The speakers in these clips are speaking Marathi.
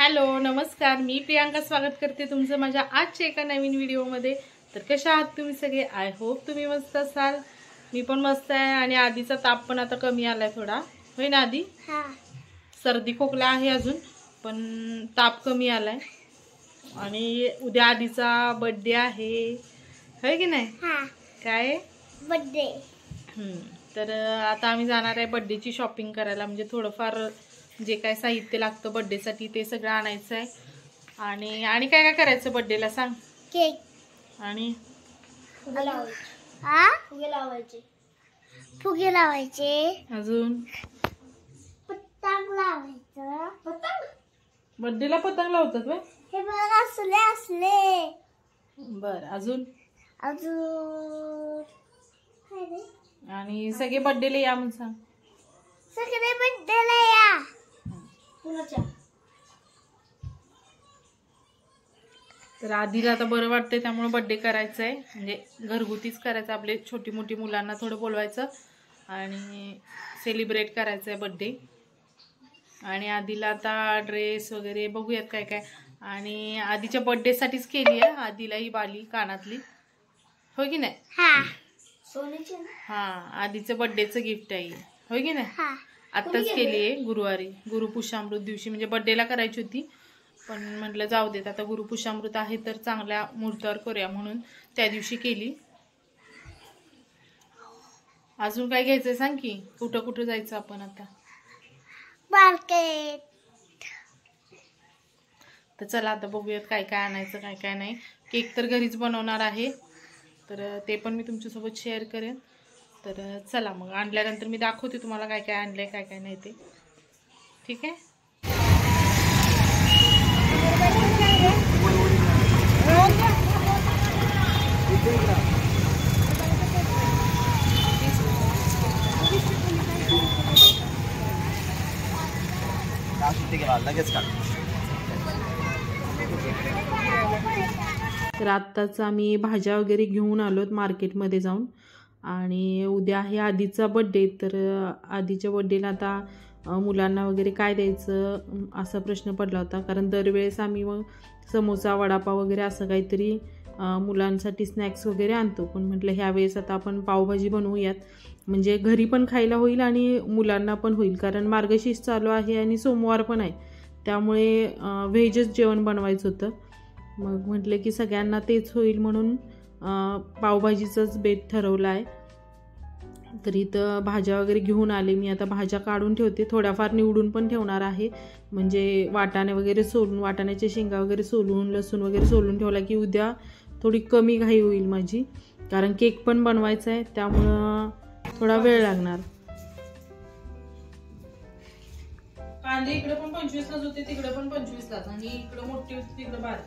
हॅलो नमस्कार, मी प्रियांका स्वागत करते तुमचं माझ्या आजच्या एका नवीन व्हिडिओमध्ये। तर कशा आहात तुम्ही सगळे? आय होप तुम्ही मस्त असाल। मी पण मस्त आहे आणि आधीचा ताप पण आता कमी आलाय थोडा, होय ना आधी? हां, सर्दी खोकला आहे अजून, पण ताप कमी आलाय। आणि उद्या आधीचा बर्थडे आहे, होय की नाही? हां, काय बर्थडे? तर आता आम्ही जाणार आहे बर्थडेची शॉपिंग करायला, म्हणजे थोडंफार जे काय साहित्य लागतं बर्थडेसाठी ते सगळं आणायचं आहे। आणि काय काय करायचं बर्थडेला सांग? केक आणि फुगे लावायचे, अजून पतंग लावायचं। पतंग बर्थडेला पतंग लावतात व्हय? हे बघ असले। बर, अजून आणि सगळे बर्थडेला या म्हणून सांग। सगळे बर्थडेला या। तर आधीला आता बरं वाटतंय त्यामुळे बर्थडे करायचा आहे, म्हणजे घरगुतीच करायचं। आपले छोटी मोठी मुलांना थोडं बोलवायचं आणि सेलिब्रेट करायचं आहे बर्थडे। आणि आधीला आता ड्रेस वगैरे बघूयात काय काय। आणि आधीच्या बर्थडेसाठीच केली आहे आधीला ही बाली कानातली, होय की नाही? हां, सोन्याची। हां, आधीचं बर्थडेचं गिफ्ट आहे, होय की नाही? आत्ताच केली आहे गुरुवारी, गुरुपुष्यामृत दिवशी, म्हणजे बर्थडेला करायची होती पण म्हटलं जाऊ देत, आता गुरुपुष्यामृत आहे तर चांगल्या मुहूर्तावर करूया म्हणून त्या दिवशी केली। अजून काय घ्यायचंय सांग की, कुठं कुठं जायचं आपण आता? मार्केट। तर चला आता बघूयात काय काय आणायचं काय काय नाही। केक तर घरीच बनवणार आहे, तर ते पण मी तुमच्यासोबत शेअर करेन। तर चला मग, आणल्यानंतर मी दाखवते तुम्हाला काय काय आणलंय काय काय नाही ते, ठीक आहे? तर आत्ताच आम्ही भाज्या वगैरे घेऊन आलोत मार्केटमध्ये जाऊन। आणि उद्या आहे आधीचा बर्थडे, तर आधीच्या बर्थडेला आता मुलांना वगैरे काय द्यायचं असा प्रश्न पडला होता, कारण दरवेळेस आम्ही मग समोसा वडापाव वगैरे असं काहीतरी मुलांसाठी स्नॅक्स वगैरे आणतो, पण म्हटलं ह्यावेळेस आता आपण पावभाजी बनवूयात, म्हणजे घरी पण खायला होईल आणि मुलांना पण होईल, कारण मार्गशीर्ष चालू आहे आणि सोमवार पण आहे, त्यामुळे व्हेजच जेवण बनवायचं होतं। मग म्हटलं की सगळ्यांना तेच होईल म्हणून पावभाजीचंच बेत ठरवलं आहे। तर इथं भाज्या वगैरे घेऊन आले मी, आता भाज्या काढून ठेवते, थोड्याफार निवडून पण ठेवणार आहे, म्हणजे वाटाणे वगैरे सोलून, वाटाण्याच्या शेंगा वगैरे सोलून, लसूण वगैरे सोलून ठेवला की उद्या थोडी कमी घाई होईल माझी, कारण केक पण बनवायचा आहे त्यामुळं थोडा वेळ लागणार। कांदे इकडे पण 25लाच होते, तिकडे पण 25लाच, आणि इकडे मोठी होती तिकडे 12।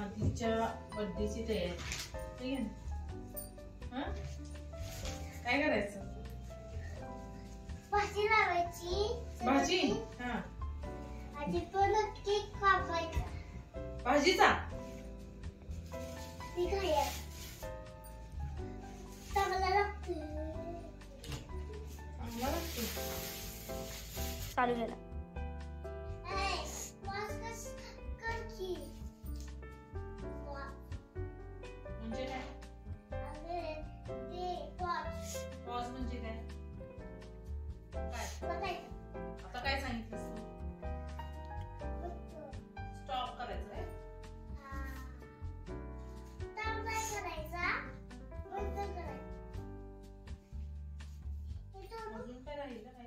आधीच्या बर्थडेची तयारी, ठीक आहे? हां, काय करायचं? भाजी लावायची। भाजी? हां, आधी पण केक कापायचा भाजीचा, ती खायला चांगला लागतो, चांगला लागतो। चालू झाला म्हणजे काय? पॉज म्हणजे काय? आता काय सांगितलं? स्टॉप करायचं आहे, अजून काय राहिलं काय?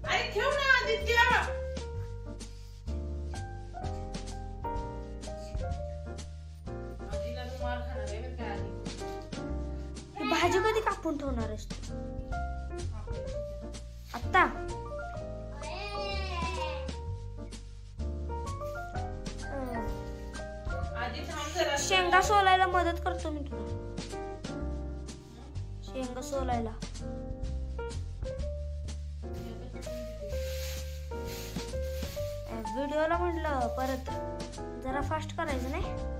अरे ठेव ना आदित्य, आधीला तू मार खाणार आहे बरं काय? आधी भाजी कधी कापून ठेवणार आहेस तू? आता शेंगा सोलायला मदत करतो मी तुला। संग सोलायला. व्हिडिओला म्हटलं परत जरा फास्ट करायचं नाही.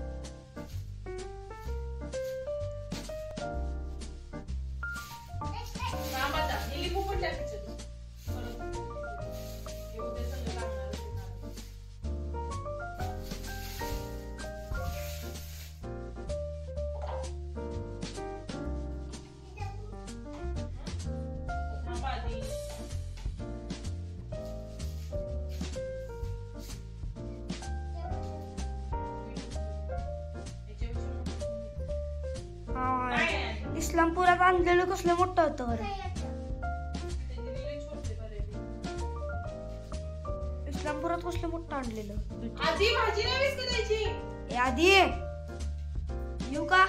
इस्लामपुरात आणलेलं कसलं मोठं होतं बरं. इस्लामपुरात कसलं मोठं आणलेलं. आधी भाजी नाही करायची. आधी येऊ का.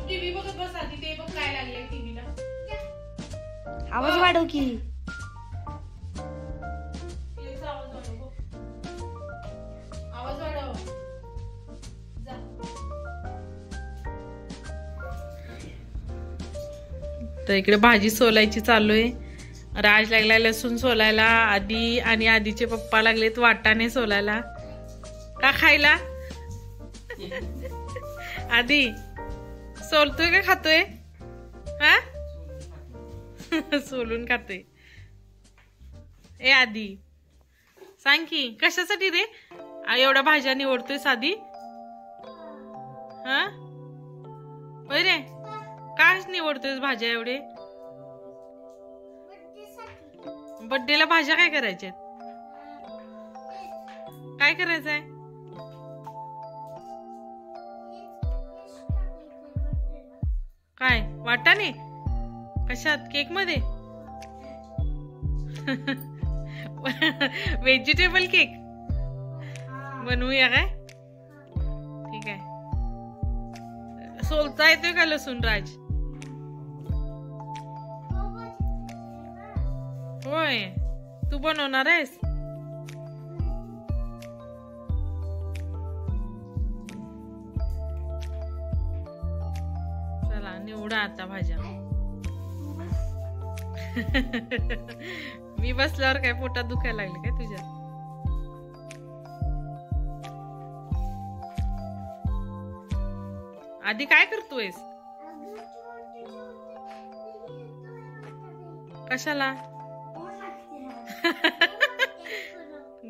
टीव्ही बघत बस आधी. ते बघ काय लागलंय टीव्हीला. आवाज वाढव की. आवाज वाढव. तर इकडे भाजी सोलायची चालू आहे. राज लागलाय लसूण सोलायला. आधी आणि आधीचे पप्पा लागलेत वाटाणे सोलायला. का खायला. आधी सोलतोय का खातोय. हा सोलून खाते. ए आधी सांग की कशासाठी रे एवढ्या भाज्या निवडतोय साधी. हा होय रे. काय निवडतोय भाज्या एवढे. बर्थडेला भाज्या काय करायच्यात. काय करायचंय. काय वाटाणे कशात. केक मध्ये. व्हेजिटेबल केक बनवूया काय. ठीक आहे. सोलता येतोय का लसूण राज. होय तू बनवणार आहेस. चला निवडा आता भाज्या. मी बसल्यावर काय पोटात दुखायला लागले काय तुझ्या. आधी काय करतोयस. कशाला.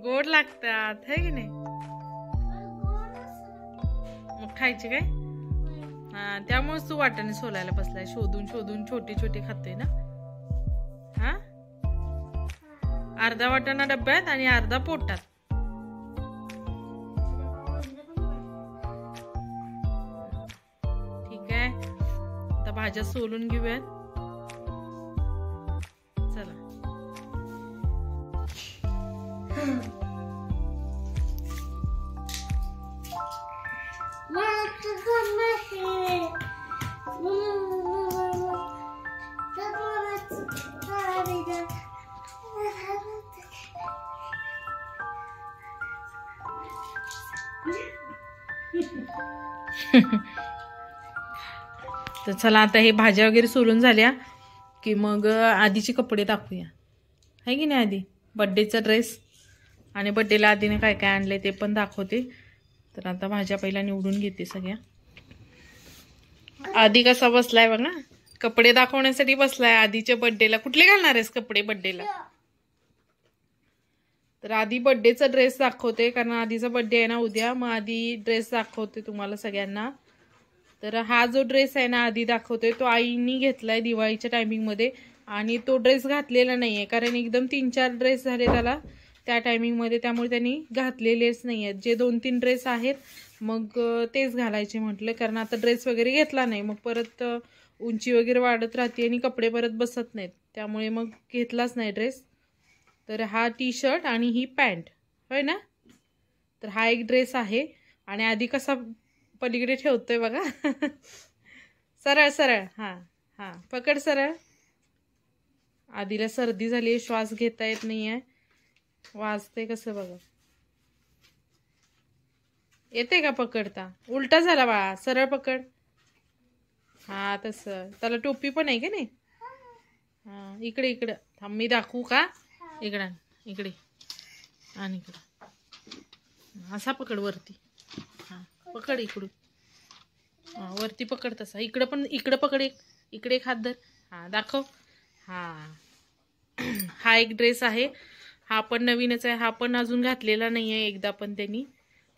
गोड लागतात है की नाही. मग खायचे काय. हा त्यामुळेच तू वाटाणे सोलायला बसलाय. शोधून शोधून छोटे छोटे खातोय ना. हा अर्धा वाटाणा डब्यात आणि अर्धा पोटात. ठीक आहे. आता भाज्या सोलून घेऊयात. चला. तर चला आता हे भाज्या वगैरे सोलून झाल्या की मग आधीचे कपडे दाखवूया है की नाही. आधी बड्डेचा ड्रेस आणि बड्डेला आधीने काय काय आणले ते पण दाखवते. तर आता भाज्या पहिला निवडून घेते सगळ्या. आधी कसा बसलाय बघा. कपडे दाखवण्यासाठी बसलाय. आधीच्या बड्डेला कुठले घालणार आहेस कपडे बड्डेला. तर आधी बड्डेचा ड्रेस दाखवते कारण आधीचा बड्डे आहे ना उद्या. मग आधी ड्रेस दाखवते तुम्हाला सगळ्यांना. तर हा जो ड्रेस आहे ना आधी दाखवतोय तो आईनी घेतलाय दिवाळीच्या टायमिंगमध्ये. आणि तो ड्रेस घातलेला नाही आहे कारण एकदम 3-4 ड्रेस झाले त्याला त्या टायमिंगमध्ये. त्यामुळे त्यांनी घातलेलेच नाही आहेत. जे 2-3 ड्रेस आहेत मग तेच घालायचे म्हटलं. कारण आता ड्रेस वगैरे घेतला नाही मग परत उंची वगैरे वाढत राहते आणि कपडे परत बसत नाहीत. त्यामुळे मग घेतलाच नाही ड्रेस. तर हा टी शर्ट आणि ही पॅन्ट होय ना. तर हा एक ड्रेस आहे. आणि आधी कसा पलीकडे ठेवतोय बघा. सरळ सरळ. हां हां पकड सरळ. आधीला सर्दी झाली, श्वास घेता येत नाहीये, वाजते कसं बघा. येते का पकडता? उलटा झाला बाळा, सरळ पकड. हा तसं. त्याला टोपी पण आहे की नाही? हा इकडे इकडं थांब, मी दाखवू का? इकडं इकडे आणि इकडं असा पकड वरती. हा पकड इकडून. हा वरती पकड तसा. इकडं पण, इकडं पकड, इकडे एक हात धर. हा दाखव. हा हा एक ड्रेस आहे, हा पण नवीनच आहे, हा पण अजून घातलेला नाही आहे एकदा पण त्यांनी.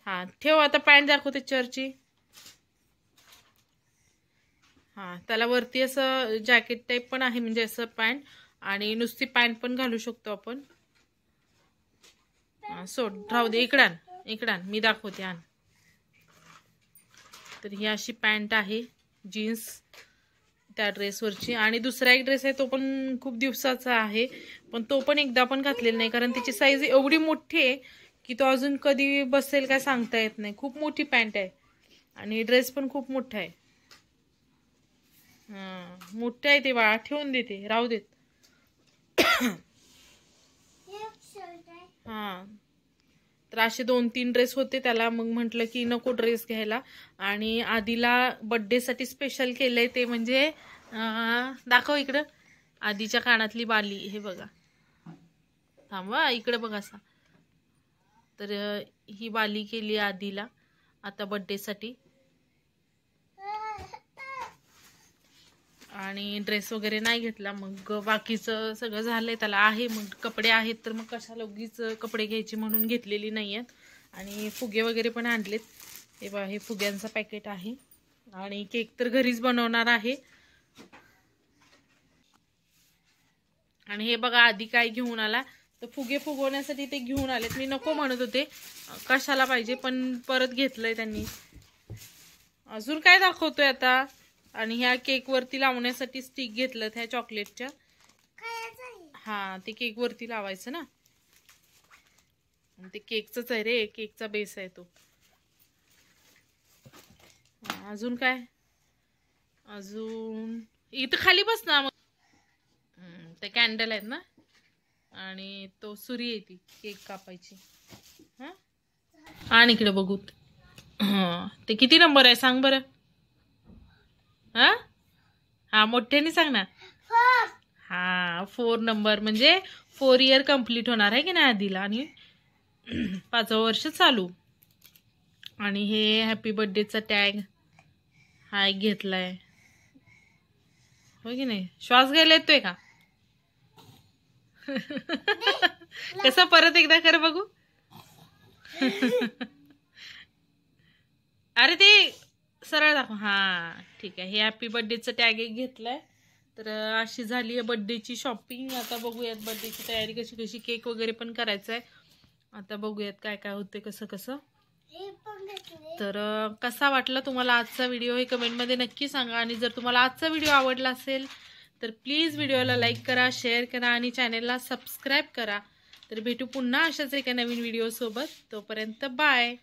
हा ठेव आता. पॅन्ट दाखव त्याच्यावरची. हा त्याला वरती असं जॅकेट टाईप पण आहे, म्हणजे असं पॅन्ट, आणि नुसती पॅन्ट पण घालू शकतो आपण. सोड, राहू दे. इकडान इकडान मी दाखवते. आण. तर ही अशी पॅन्ट आहे जीन्स त्या ड्रेसवरची. आणि दुसरा एक ड्रेस आहे, तो पण खूप दिवसाचा आहे, पण तो पण एकदा पण घातलेला नाही, कारण त्याची साईज एवढी मोठी आहे की तो अजून कधी बसेल काय सांगता येत नाही. खूप मोठी पॅन्ट आहे आणि ड्रेस पण खूप मोठा आहे. मोठे आहे ते बाळा, ठेवून देते, राहू देत. हा तर असे 2-3 ड्रेस होते त्याला. मग म्हटलं की नको ड्रेस घ्यायला, आणि आधीला बर्थडे साठी स्पेशल केलंय ते म्हणजे दाखव इकडं. आधीच्या कानातली बाली, हे बघा. थांबा इकडं बघा असा. तर ही बाली केली आधीला आता बर्थडे साठी. आणि ड्रेस वगैरे नाही घेतला. मग बाकीचं सगळं झालंय त्याला आहे. मग कपडे आहेत तर मग कशाला उगीच कपडे घ्यायची म्हणून घेतलेली नाही आहेत. आणि फुगे वगैरे पण आणलेत. हे बघा, हे फुग्यांचं पॅकेट आहे. आणि केक तर घरीच बनवणार आहे. आणि हे बघा आधी काय घेऊन आला, तर फुगे फुगवण्यासाठी ते घेऊन आलेत. मी नको म्हणत होते कशाला पाहिजे, पण परत घेतलंय त्यांनी. अजून काय दाखवतोय आता? आणि ह्या केक वरती लावण्यासाठी स्टिक घेतलं ह्या चॉकलेटच्या. हा ते केक वरती लावायचं ना, ते केकच आहे रे, केकचा बेस आहे तो. अजून काय? अजून इथं खाली बस ना. ते कॅन्डल आहेत ना, आणि तो सुरी आहे ती केक कापायची. हा आणि इकडे बघू. ते किती नंबर आहे सांग बरं? हा मोठ्याने सांग ना. हा 4 नंबर, म्हणजे 4 इयर कंप्लीट होणार आहे की नाही आधीला, आणि 5वं वर्ष चालू. आणि हे हॅपी बर्थडेचा टॅग हा एक घेतलाय, हो की नाही? श्वास घ्यायला येतोय का? कसा परत एकदा कर बघू. अरे ते सरळ दाखव. हा ठीक आहे. हे हॅपी बर्थडेचं टॅग एक घेतलाय. तर अशी झाली आहे बर्थडेची शॉपिंग. आता बघूयात बर्थडेची तयारी कशी कशी. केक वगैरे पण करायचा आहे. आता बघूयात काय काय होते, कसं कसं. तर कसा वाटला तुम्हाला आजचा व्हिडिओ हे कमेंटमध्ये नक्की सांगा. आणि जर तुम्हाला आजचा व्हिडिओ आवडला असेल तर प्लीज व्हिडिओला लाईक करा, शेअर करा आणि चॅनेलला सबस्क्राईब करा. तर भेटू पुन्हा अशाच एका नवीन व्हिडिओसोबत. तोपर्यंत बाय.